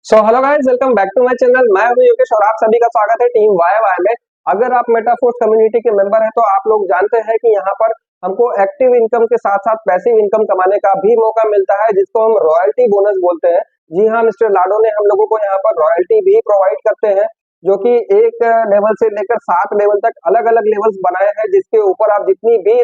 Hello guys, welcome back to my channel. मैं हूं योगेश और आप सभी का स्वागत है टीम वाई वाई में। अगर आप मेटाफोर्स कम्युनिटी के मेंबर हैं तो आप लोग जानते हैं कि यहाँ पर हमको एक्टिव इनकम के साथ साथ पैसिव इनकम कमाने का भी मौका मिलता है, जिसको हम रॉयल्टी बोनस बोलते हैं। जी हाँ, मिस्टर लाडो ने हम लोगों को यहाँ पर रॉयल्टी भी प्रोवाइड करते हैं, जो कि एक लेवल से लेकर 7 लेवल तक अलग अलग लेवल्स बनाए हैं, जिसके ऊपर आप जितनी भी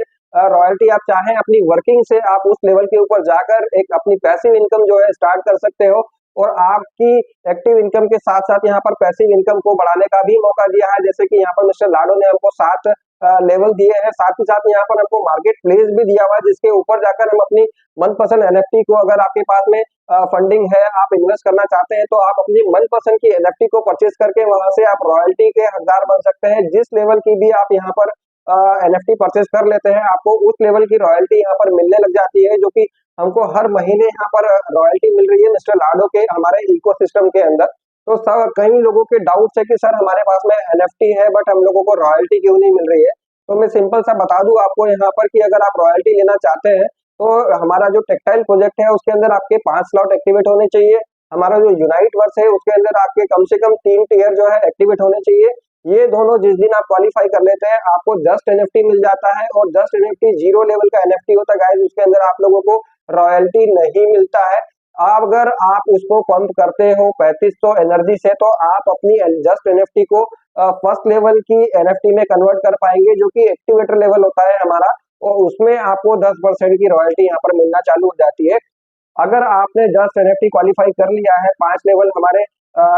रॉयल्टी आप चाहें अपनी वर्किंग से आप उस लेवल के ऊपर जाकर एक अपनी पैसिव इनकम जो है स्टार्ट कर सकते हो। और आपकी एक्टिव इनकम के साथ साथ यहाँ पर पैसिव इनकम को बढ़ाने का भी मौका दिया है, जैसे कि यहाँ पर मिस्टर लाडो ने हमको 7 लेवल दिए हैं। साथ ही साथ यहाँ पर हमको मार्केट प्लेस भी दिया हुआ है, जिसके ऊपर जाकर हम अपनी मनपसंद एनएफटी को, अगर आपके पास में फंडिंग है, आप इन्वेस्ट करना चाहते हैं, तो आप अपनी मनपसंद की एनएफटी को परचेज करके वहां से आप रॉयल्टी के हकदार बन सकते हैं। जिस लेवल की भी आप यहाँ पर एनएफटी परचेज कर लेते हैं, आपको उस लेवल की रॉयल्टी यहाँ पर मिलने लग जाती है, जो कि हमको हर महीने यहाँ पर रॉयल्टी मिल रही है मिस्टर लाडो के हमारे इकोसिस्टम के अंदर। तो सब कई लोगों के डाउट्स है कि सर हमारे पास में एनएफटी है बट हम लोगों को रॉयल्टी क्यों नहीं मिल रही है। तो मैं सिंपल सा बता दूं आपको यहाँ पर कि अगर आप रॉयल्टी लेना चाहते हैं तो हमारा जो टेक्सटाइल प्रोजेक्ट है उसके अंदर आपके 5 स्लॉट एक्टिवेट होने चाहिए। हमारा जो यूनाइट वर्स है उसके अंदर आपके कम से कम 3 टीयर जो है एक्टिवेट होने चाहिए। ये दोनों जिस दिन आप क्वालिफाई कर लेते हैं, आपको जस्ट एनएफटी मिल जाता है। और जस्ट एनएफटी 0 लेवल का एनएफटी होता है गाइस, उसके अंदर आप लोगों को रॉयल्टी नहीं मिलता है। आप अगर आप उसको पंप करते हो 3500 एनर्जी से, तो आप अपनी जस्ट एनएफटी को फर्स्ट लेवल की एनएफटी में कन्वर्ट कर पाएंगे, जो कि एक्टिवेटर लेवल होता है हमारा। और उसमें आपको 10% की रॉयल्टी यहाँ पर मिलना चालू हो जाती है। अगर आपने जस्ट एनएफटी क्वालिफाई कर लिया है, 5 लेवल हमारे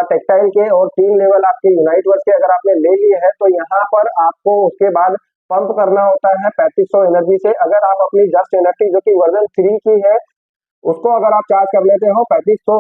टेक्सटाइल के और 3 लेवल आपके यूनाइट वर्स के अगर आपने ले लिए हैं, तो यहाँ पर आपको उसके बाद पंप करना होता है 3500 एनर्जी से। अगर आप अपनी जस्ट एनएफटी जो कि वर्जन 3 की है, उसको अगर आप चार्ज कर लेते हो 3500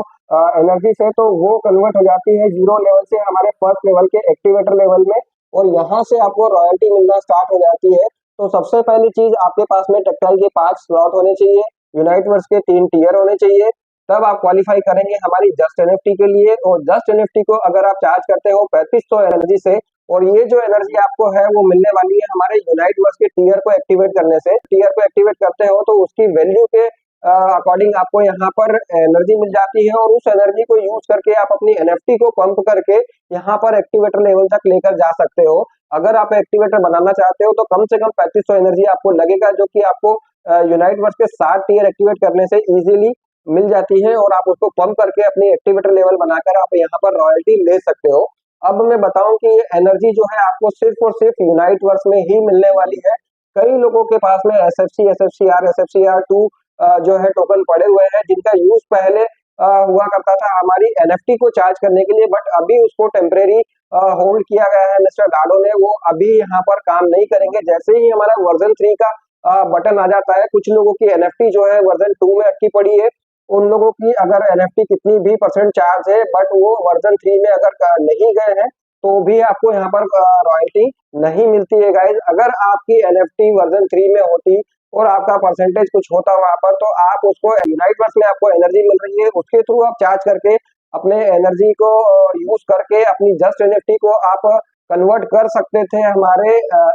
एनर्जी से, तो वो कन्वर्ट हो जाती है 0 लेवल से हमारे फर्स्ट लेवल के एक्टिवेटर लेवल में। और यहाँ से आपको रॉयल्टी मिलना स्टार्ट हो जाती है। तो सबसे पहली चीज, आपके पास में टेक्सटाइल के 5 स्लॉट होने चाहिए, यूनाइट वर्स के 3 टीयर होने चाहिए, तब आप क्वालिफाई करेंगे हमारी जस्ट एनएफटी के लिए। और जस्ट एनएफटी को अगर आप चार्ज करते हो 3500 एनर्जी से, और ये जो एनर्जी आपको है वो मिलने वाली है हमारे यूनाइट वर्स के टीयर को एक्टिवेट करने से। टीयर को एक्टिवेट करते हो तो उसकी वैल्यू के अकॉर्डिंग आपको यहाँ पर एनर्जी मिल जाती है, और उस एनर्जी को यूज करके आप अपनी एनएफटी को पंप करके यहाँ पर एक्टिवेटर लेवल तक लेकर जा सकते हो। अगर आप एक्टिवेटर बनाना चाहते हो तो कम से कम 3500 एनर्जी आपको लगेगा, जो कि आपको यूनाइट वर्स के 7 टीयर एक्टिवेट करने से इजीली मिल जाती है, और आप उसको पंप करके अपनी एक्टिवेटर लेवल बनाकर आप यहाँ पर रॉयल्टी ले सकते हो। अब मैं बताऊं कि ये एनर्जी जो है आपको सिर्फ और सिर्फ यूनाइट वर्स में ही मिलने वाली है। कई लोगों के पास में एस एफ सी आर 2 जो है टोकन पड़े हुए हैं, जिनका यूज पहले हुआ करता था हमारी एनएफटी को चार्ज करने के लिए, बट अभी उसको टेम्परेरी होल्ड किया गया है मिस्टर डाडो ने। वो अभी यहाँ पर काम नहीं करेंगे। जैसे ही हमारा वर्जन 3 का बटन आ जाता है, कुछ लोगों की एनएफटी जो है वर्जन 2 में अटकी पड़ी है। उन लोगों की अगर एनएफटी कितनी भी परसेंट चार्ज है, बट वो वर्जन 3 में अगर नहीं गए हैं, तो भी आपको यहाँ पर रॉयल्टी नहीं मिलती है गाइज। अगर आपकी एनएफटी वर्जन 3 में होती और आपका परसेंटेज कुछ होता वहां पर, तो आप उसको यूनाइट वर्स में आपको एनर्जी मिल रही है, उसके थ्रू आप चार्ज करके अपने एनर्जी को यूज करके अपनी जस्ट एनएफटी को आप कन्वर्ट कर सकते थे हमारे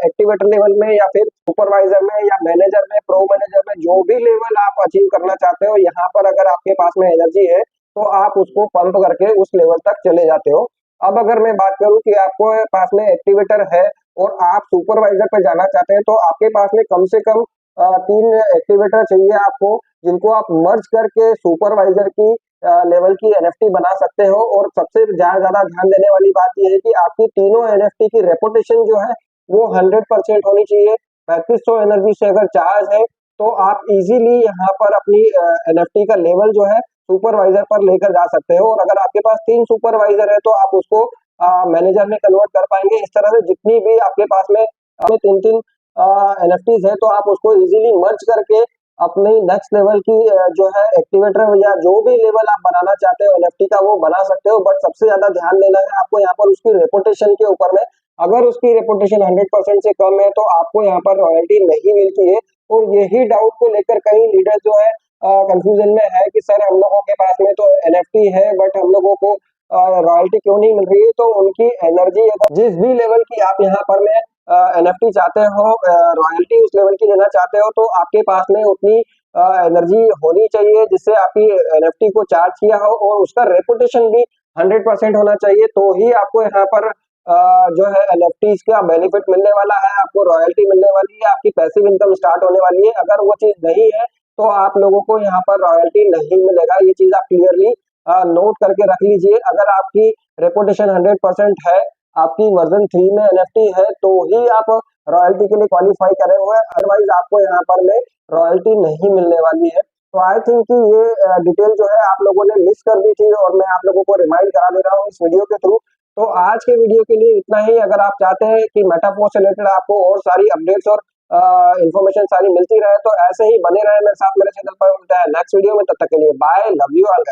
एक्टिवेटर लेवल में, या फिर सुपरवाइजर में, या मैनेजर में, प्रो मैनेजर में, जो भी लेवल आप अचीव करना चाहते हो। यहाँ पर अगर आपके पास में एनर्जी है तो आप उसको पंप करके उस लेवल तक चले जाते हो। अब अगर मैं बात करूं कि आपको पास में एक्टिवेटर है और आप सुपरवाइजर पे जाना चाहते हैं, तो आपके पास में कम से कम 3 एक्टिवेटर चाहिए आपको, जिनको आप मर्ज करके सुपरवाइजर की लेवल की एनएफटी बना सकते हो। और सबसे ज्यादा ध्यान देने वाली बात यह है कि आपकी तीनों एनएफटी की रेपुटेशन जो है वो 100% होनी चाहिए। 3500 एनर्जी से अगर चार्ज है, तो आप इजीली यहाँ पर अपनी एनएफटी का लेवल जो है सुपरवाइजर पर लेकर जा सकते हो। और अगर आपके पास 3 सुपरवाइजर है, तो आप उसको मैनेजर में कन्वर्ट कर पाएंगे। इस तरह से जितनी भी आपके पास में 3 एनएफटीज है, तो आप उसको इजीली मर्ज करके अपनी नेक्स्ट लेवल की जो है एक्टिवेटर या जो भी लेवल आप बनाना चाहते हो एनएफटी का, वो बना सकते हो। बट सबसे ज्यादा ध्यान देना है आपको यहाँ पर उसकी रेपुटेशन के ऊपर में। अगर उसकी रेपुटेशन 100% से कम है, तो आपको यहाँ पर रॉयल्टी नहीं मिलती है। और यही डाउट को लेकर कई लीडर जो है कंफ्यूजन में है कि सर हम लोगों के पास में तो एनएफटी है बट हम लोगों को रॉयल्टी क्यों नहीं मिल रही है। तो उनकी एनर्जी अगर जिस भी लेवल की आप यहाँ पर में एनएफटी चाहते हो, रॉयल्टी उस लेवल की लेना चाहते हो, तो आपके पास में उतनी एनर्जी होनी चाहिए जिससे आपकी एनएफटी को चार्ज किया हो, और उसका रेपुटेशन भी 100% होना चाहिए, तो ही आपको यहाँ पर जो है एनएफटीज का बेनिफिट मिलने वाला है, आपको रॉयल्टी मिलने वाली है, आपकी पैसिव इनकम स्टार्ट होने वाली है। अगर वो चीज नहीं है तो आप लोगों को यहाँ पर रॉयल्टी नहीं मिलेगा। ये चीज आप क्लियरली नोट करके रख लीजिए। अगर आपकी रेपुटेशन 100% है, आपकी वर्जन 3 में एनएफटी है, तो ही आप रॉयल्टी के लिए क्वालिफाई करे हुए हैं, अदरवाइज आपको यहाँ पर में रॉयल्टी नहीं मिलने वाली है। तो आई थिंक कि ये डिटेल जो है आप लोगों ने मिस कर दी थी, और मैं आप लोगों को रिमाइंड करा दे रहा हूँ इस वीडियो के थ्रू। तो आज के वीडियो के लिए इतना ही। अगर आप चाहते हैं कि मेटाफोर्स से रिलेटेड आपको और सारी अपडेट्स और इन्फॉर्मेशन सारी मिलती रहे, तो ऐसे ही बने रहे मेरे साथ मेरे चैनल पर। मिलता है नेक्स्ट वीडियो में, तब तक के लिए बाय, लव यू ऑल।